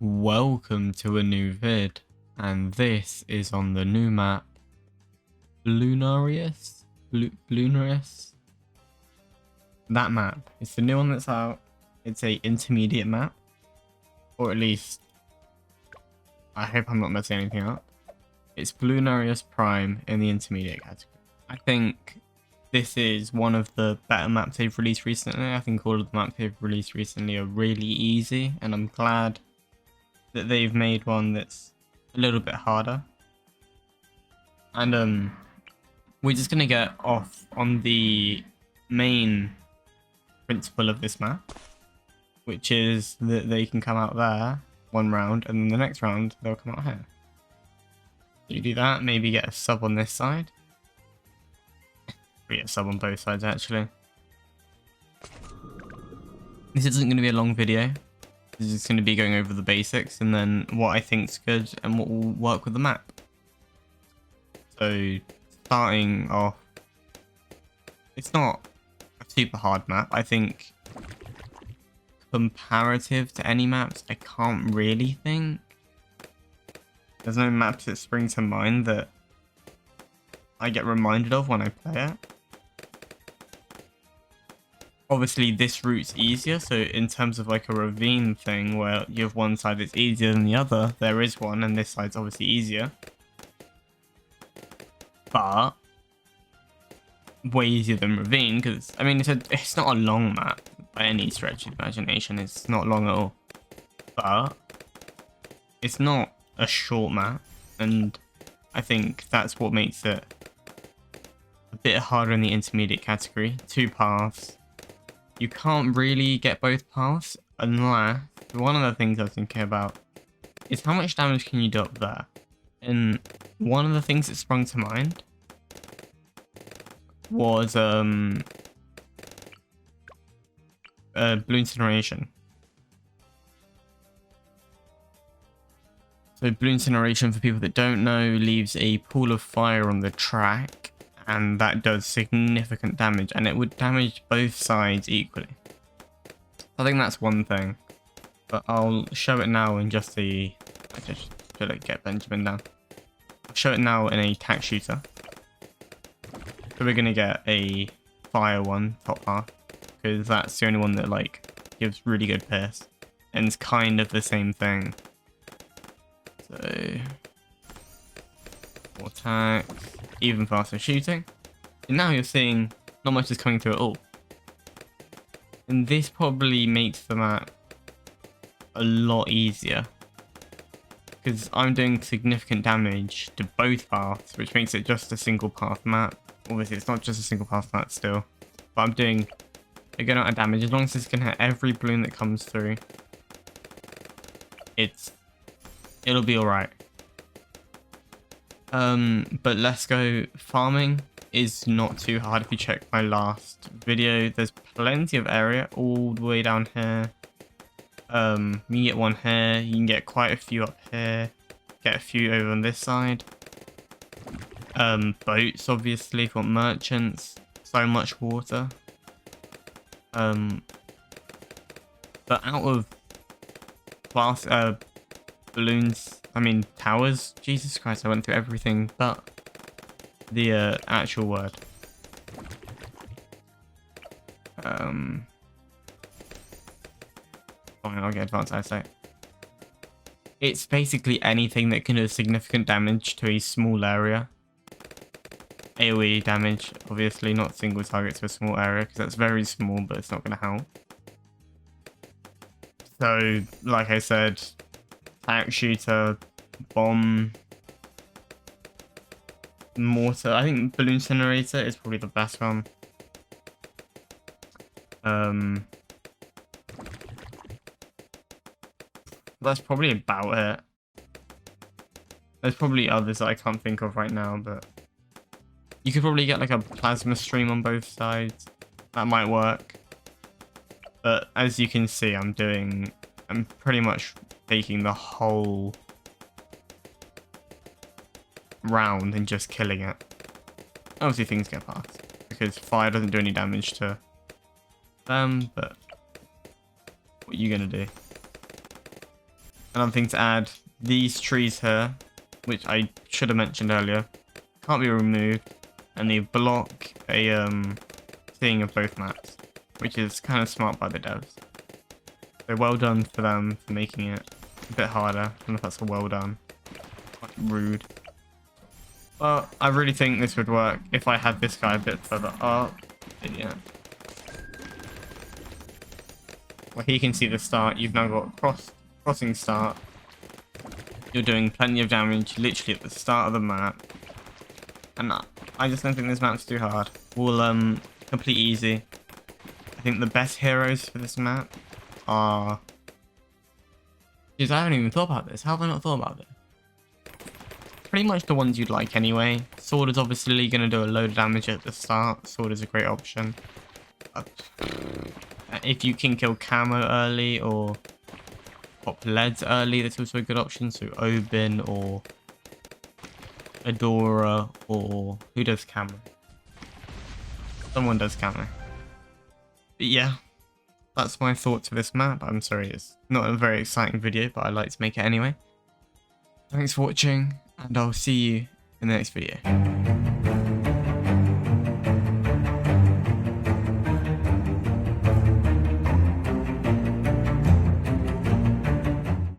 Welcome to a new vid, and this is on the new map, Bloonarius? That map. It's the new one that's out. It's a intermediate map, or at least, I hope I'm not messing anything up. It's Bloonarius Prime in the intermediate category. I think this is one of the better maps they've released recently. I think all of the maps they've released recently are really easy, and I'm glad that they've made one that's a little bit harder. And we're just gonna get off on the main principle of this map, which is that they can come out there one round, and then the next round they'll come out here. You do that, maybe get a sub on this side. We get a sub on both sides actually. This isn't going to be a long video. This is going to be going over the basics and then what I think's good and what will work with the map. So starting off, it's not a super hard map. I think comparative to any maps, I can't really think. There's no maps that spring to mind that I get reminded of when I play it. Obviously this route's easier, so in terms of like a ravine thing where you have one side that's easier than the other, there is one, and this side's obviously easier. But way easier than ravine, because I mean it's not a long map by any stretch of imagination. It's not long at all. But it's not a short map, and I think that's what makes it a bit harder in the intermediate category. Two paths. You can't really get both paths unless, one of the things I was thinking about is how much damage can you do up there. And one of the things that sprung to mind was Blue Incineration. So Blue Incineration, for people that don't know, leaves a pool of fire on the track, and that does significant damage, and it would damage both sides equally. I think that's one thing, but I'll show it now in just the... I just should get Benjamin down. I'll show it now in a tack shooter. So we're gonna get a fire one top half, because that's the only one that like gives really good pierce, and it's kind of the same thing. So more tack, even faster shooting, and now you're seeing not much is coming through at all. And this probably makes the map a lot easier, because I'm doing significant damage to both paths, which makes it just a single path map. Obviously it's not just a single path map still, but I'm doing a good amount of damage. As long as this can hit every balloon that comes through, it'll be alright. But let's go. Farming is not too hard. If you check my last video, there's plenty of area all the way down here. You can get one here, you can get quite a few up here, get a few over on this side. Boats, obviously, for merchants, so much water. But out of class, balloons, I mean towers, Jesus Christ, I went through everything but the actual word. Fine, I'll get advanced eyesight. It's basically anything that can do significant damage to a small area. AoE damage, obviously, not single target to a small area, because that's very small, but it's not going to help. So, like I said, tack shooter, bomb, mortar. I think balloon incinerator is probably the best one. That's probably about it. There's probably others that I can't think of right now, but you could probably get like a plasma stream on both sides. That might work. But as you can see, I'm pretty much taking the whole round and just killing it. Obviously things get past, because fire doesn't do any damage to them, but what are you gonna do? Another thing to add, these trees here, which I should have mentioned earlier, can't be removed, and they block a seeing of both maps, which is kind of smart by the devs. So well done for them for making it a bit harder. I don't know if that's a well done. Quite rude. But I really think this would work if I had this guy a bit further up. Yeah. Well, he can see the start. You've now got crossing start. You're doing plenty of damage literally at the start of the map. And I just don't think this map's too hard. We'll complete easy. I think the best heroes for this map are... Jeez, I haven't even thought about this. How have I not thought about this? Pretty much the ones you'd like anyway. Sword is obviously going to do a load of damage at the start. Sword is a great option. If you can kill Camo early or pop leads early, that's also a good option. So Obin or Adora, or who does Camo? Someone does Camo. But yeah, that's my thoughts for this map. I'm sorry, it's not a very exciting video, but I like to make it anyway. Thanks for watching, and I'll see you in the next video.